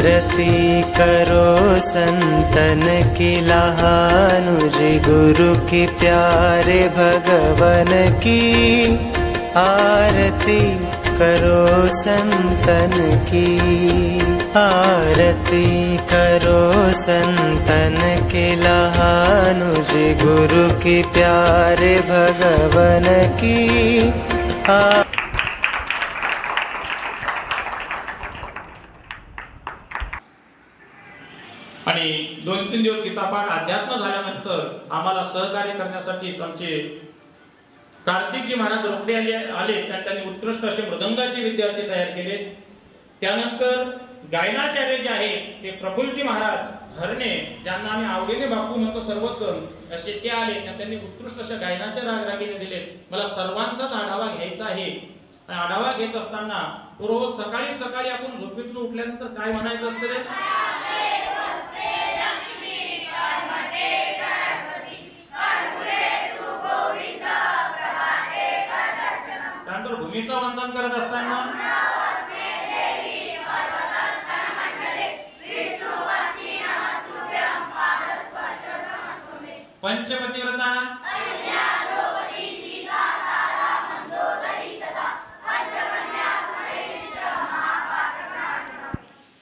आरती करो संतन की लहानुज गुरु की प्यारे भगवन की आरती करो संतन की आरती करो संतन के लहानुज गुरु की प्यारे भगवन की आणि 2-3 दिवस गीतापाठ अध्यात्म झाल्यानंतर आम्हाला सहकार्य करण्यासाठी आमचे कार्तिकजी महाराज रोकडे आले त्यांनी उत्कृष्ट असे मृदंगाचे विद्यार्थी तयार केले। त्यानंतर गायनाचार्य जे आहे ते प्रफुल्लजी महाराज हरणे ज्यांना आम्ही आवडीने बापू म्हणतो सर्वोत्तम असे ते आले त्यांनी उत्कृष्ट अशा गायनाचे रागरागिणी दिले। मला सर्वांचाच आढावा घ्यायचा आहे आणि आढावा घेत असताना रोज सकाळी सकाळी आपण झोपेतून उठल्यानंतर काय म्हणायचं असतं रे? त्यानंतर भूमिका वंदन करत असताना पंचपतिव्रता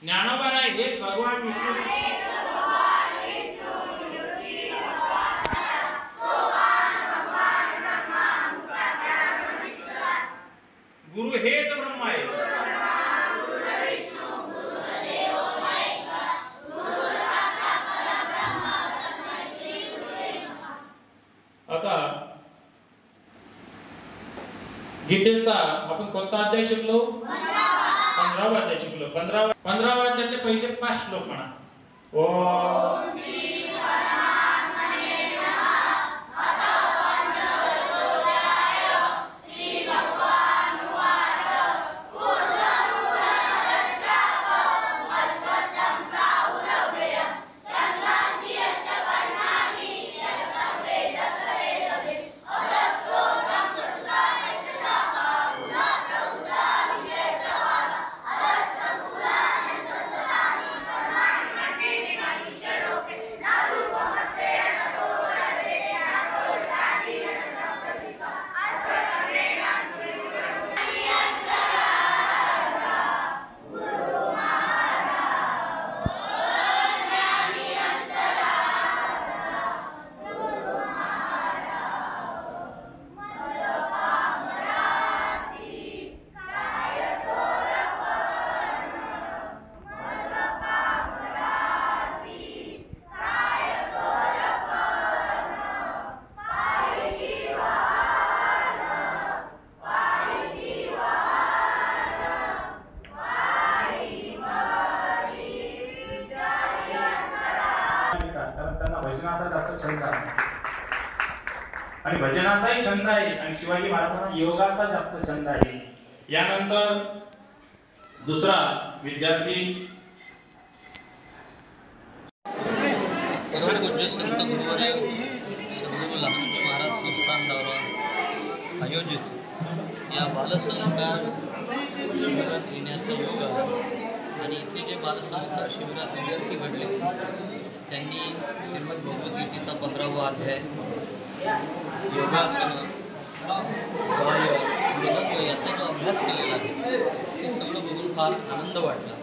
ज्ञानोबा राय हे भगवान विष्णू गुरु हेच ब्रह्म आहे। आता गीतेचा आपण कोणता अध्याय शिकलो? 15वा अध्याय शिकलो। 15वा अध्यायातले पहिले 5 श्लोक म्हणा। ओम आणि भजनाचाही छंद आहे आणि शिवाजी महाराजांना योगाचा जास्त छंद आहे। यानंतर दुसरा विद्यार्थी परमपूज्य संत गुरुवर्य सद्गुरू लहानजी महाराज संस्थान द्वारा आयोजित या बालसंस्कार शिबिरात येण्याचा योग आला आणि इथे जे बालसंस्कार शिबिरात विद्यार्थी घडले त्यांनी श्रीमद भगवद्गीतेचा 15वा अध्याय योगासन गाय मृदंग याचा जो अभ्यास केलेला आहे ते सगळं बघून फार आनंद वाटला।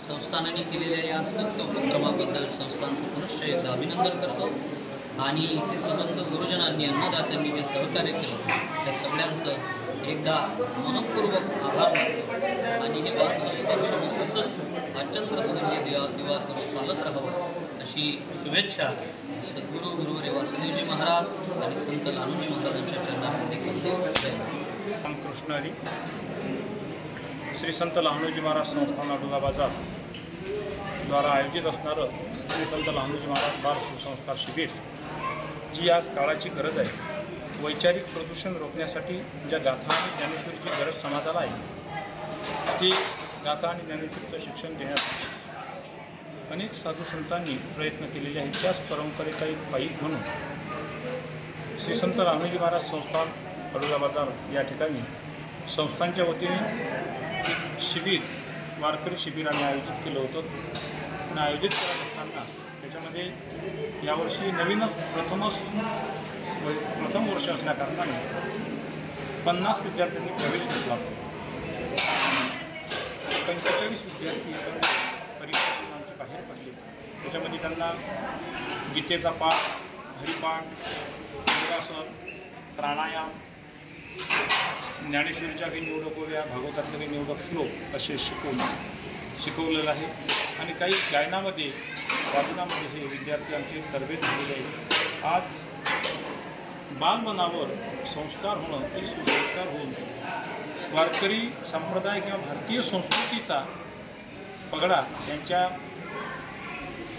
संस्थानाने केलेल्या या स्तुत्य उपक्रमाबद्दल संस्थांचं पुनश्च एकदा अभिनंदन करतो आणि इथे संबंध गुरुजनांनी अन्नदात्यांनी जे सहकार्य केलं त्या सगळ्यांचं एकदा मनपूर्वक आभार मानतो आणि हे बालसंस्कार शिबिर असंच अचंद्र सूर्य दिवा करून चालत राहावं अशी शुभेच्छा सद्गुरू गुरुवर्य वासुदेवजी महाराज आणि संत लालूजी महाराजांच्या चरणांमध्ये करते। रामकृष्ण हरी। श्री संत लहानूजी महाराज संस्थान अडुगा बाजार द्वारा आयोजित असणारं श्री संत लहानूजी महाराज बाल सुसंस्कार शिबिर जी आज काळाची गरज आहे। वैचारिक प्रदूषण रोखण्यासाठी ज्या गाथा आणि ज्ञानेश्वरीची गरज समाजाला आहे ती गाथा आणि ज्ञानेश्वरीचं शिक्षण देण्यासाठी अनेक साधू संतांनी प्रयत्न केलेले आहेत। त्याच परंपरेचा एक पाईक म्हणून श्री संत लहानूजी महाराज संस्थान अडुगा बाजार या ठिकाणी संस्थांच्या वतीने शिबिर वारकरी शिबिर आम्ही आयोजित केलं होतं आणि आयोजित करत असताना त्याच्यामध्ये यावर्षी नवीनच प्रथम वर्ष असल्याकारणाने 50 विद्यार्थ्यांनी प्रवेश घेतला. 45 विद्यार्थी परीक्षेतून आमचे बाहेर पडले. त्याच्यामध्ये त्यांना गीतेचा पाठ, हरिपाठ, योगासन, प्राणायाम, ज्ञानेश्वरीच्या काही निवडक ओव्या, भागवतातले काही निवडक श्लोक असे शिकवलेलं आहे. आणि काही गायनामध्ये, वादनामध्ये हे विद्यार्थी आमचे तरबेज झालेले आहेत. आज बालमनावर संस्कार होणं, हे सुसंस्कार होऊन वारकरी संप्रदाय किंवा भारतीय संस्कृतीचा पगडा त्यांच्या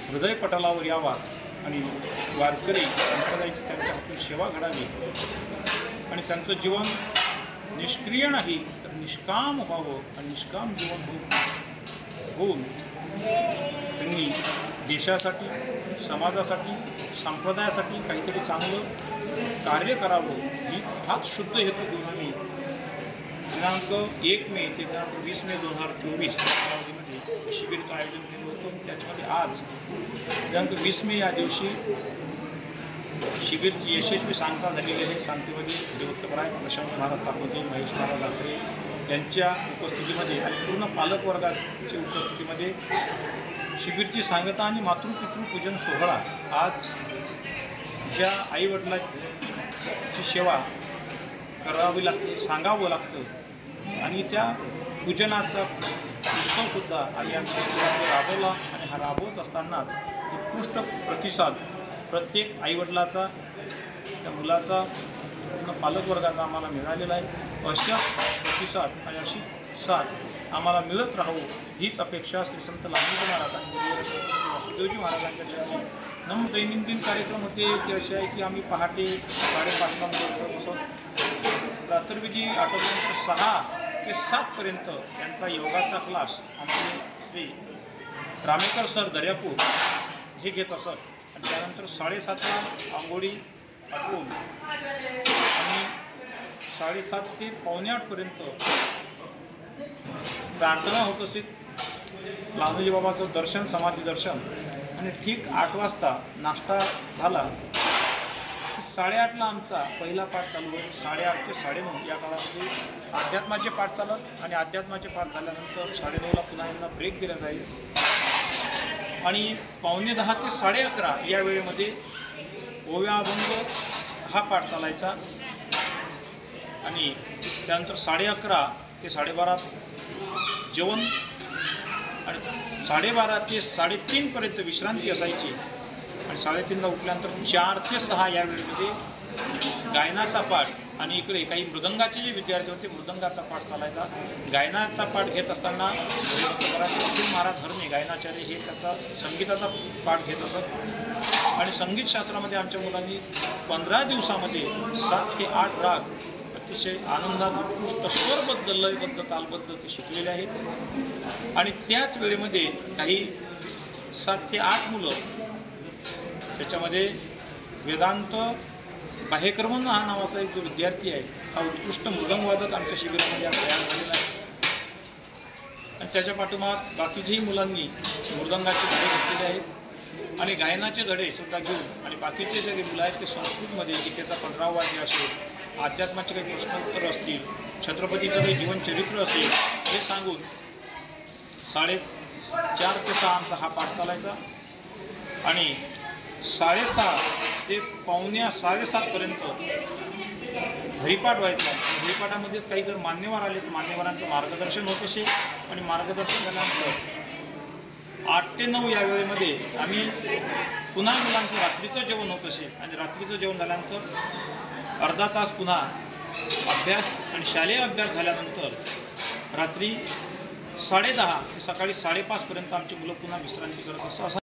हृदयपटलावर यावा आणि वारकरी संप्रदायाची त्यांच्या हातून सेवा घडावी आणि त्यांचं जीवन निष्क्रिय नाही तर निष्काम व्हावं आणि निष्काम जीवन होऊन त्यांनी देशासाठी, समाजासाठी, संप्रदायासाठी काहीतरी चांगलं कार्य करावं हाच शुद्ध हेतू घेऊन आम्ही दिनांक 1 मे ते दिनांक 20 मे 2024 कालावधीमध्ये शिबिरचं आयोजन केलं होतं. त्याच्यामध्ये आज दिनांक 20 मे या दिवशी शिबिरची यशस्वी सांगता झालेली आहे. सांगतेमध्ये देवोत्तमराय, प्रशांत महाराज तापवते, महेश महाराज आखरे यांच्या उपस्थितीमध्ये आणि पूर्ण पालकवर्गाच्या उपस्थितीमध्ये शिबिरची सांगता आणि मातृपितृपूजन सोहळा. आज ज्या आईवडिलांची सेवा करावी लागते, सांगावं लागतं आणि त्या पूजनाचा उत्सवसुद्धा आम्ही आमच्या राबवला आणि हा राबवत असतानाच उत्कृष्ट प्रतिसाद प्रत्येक आईवडिलाचा, त्या मुलाचा, पूर्ण पालकवर्गाचा आम्हाला मिळालेला आहे. अशा प्रतिसाद आणि अशी साथ आम्हाला मिळत राहावं हीच अपेक्षा श्री संत लहानजी महाराज आणि वासुदेवजी महाराजांच्या चरणी. दैनंदिन कार्यक्रम होते ते असे आहे की आम्ही पहाटे 5:30ला बसत रात्रविधी आठवड्यानंतर 6 ते 7पर्यंत त्यांचा योगाचा क्लास आमचे श्री रामेकर सर दर्यापूर हे घेत असत आणि त्यानंतर 7:30ला आंघोळी आटवून आणि 7:30 ते 7:45पर्यंत प्रार्थना होत असे. लहानजी बाबाचं दर्शन, समाधी दर्शन आणि ठीक 8 वाजता नाश्ता झाला. 8:30ला आमचा पहिला पाठ चालू आहे. 8:30 ते 9:30 या काळामध्ये अध्यात्माचे पाठ चालत आणि अध्यात्माचे पाठ झाल्यानंतर 9:30ला पुन्हा यांना ब्रेक दिला जाईल आणि 9:45 ते 11:30 या वेळेमध्ये ओव्या अभंग हा पाठ चालायचा आणि त्यानंतर 11:30 ते 12:30 जेवण आणि 12:30 ते 3:30पर्यंत विश्रांती असायची आणि 3:30ला उठल्यानंतर 4 ते 6 या वेळेमध्ये गायनाचा पाठ आणि इकडे काही मृदंगाचे जे विद्यार्थी होते मृदंगाचा पाठ चालायचा. गायनाचा पाठ घेत असताना महाराज हरणे गायनाचार्य हे त्याचा संगीताचा पाठ घेत असत आणि संगीतशास्त्रामध्ये आमच्या मुलांनी 15 दिवसामध्ये 7 ते 8 राग अतिशय आनंदात उत्कृष्ट स्वरबद्ध, लयबद्ध, तालबद्ध ते शिकलेले आहेत आणि त्याच वेळेमध्ये काही 7 ते 8 मुलं त्याच्यामध्ये वेदांत बाहेक्रमण हा नावाचा एक जो विद्यार्थी आहे हा उत्कृष्ट मृदंगवादक आमच्या शिबिरामध्ये तयार झालेला आहे आणि त्याच्या पाठोपाठ बाकीच्याही मुलांनी मृदंगाचे धडे घेतलेले आहेत आणि गायनाचे धडे सुद्धा घेऊन आणि बाकीचे जे मुलं आहेत ते संस्कृतमध्ये गीतेचा 15वा अध्याय असेल, अध्यात्माचे काही प्रश्न उत्तर असतील, छत्रपतीचं काही जीवनचरित्र असेल हे सांगून 4:30 ते 6 आमचा हा पाठ चालायचा आणि 6:30 ते 6:45पर्यंत हरिपाठ व्हायचा. हरिपाठामध्येच काही जर मान्यवर आले तर मान्यवरांचं मार्गदर्शन होत असे आणि मार्गदर्शन झाल्यानंतर 8 ते 9 या वेळेमध्ये आम्ही पुन्हा मुलांचं रात्रीचं जेवण होत असे आणि रात्रीचं जेवण झाल्यानंतर अर्धा तास पुन्हा अभ्यास आणि शालेय अभ्यास झाल्यानंतर रात्री 10:30 ते सकाळी 5:30पर्यंत आमची मुलं पुन्हा विश्रांती करत असतात.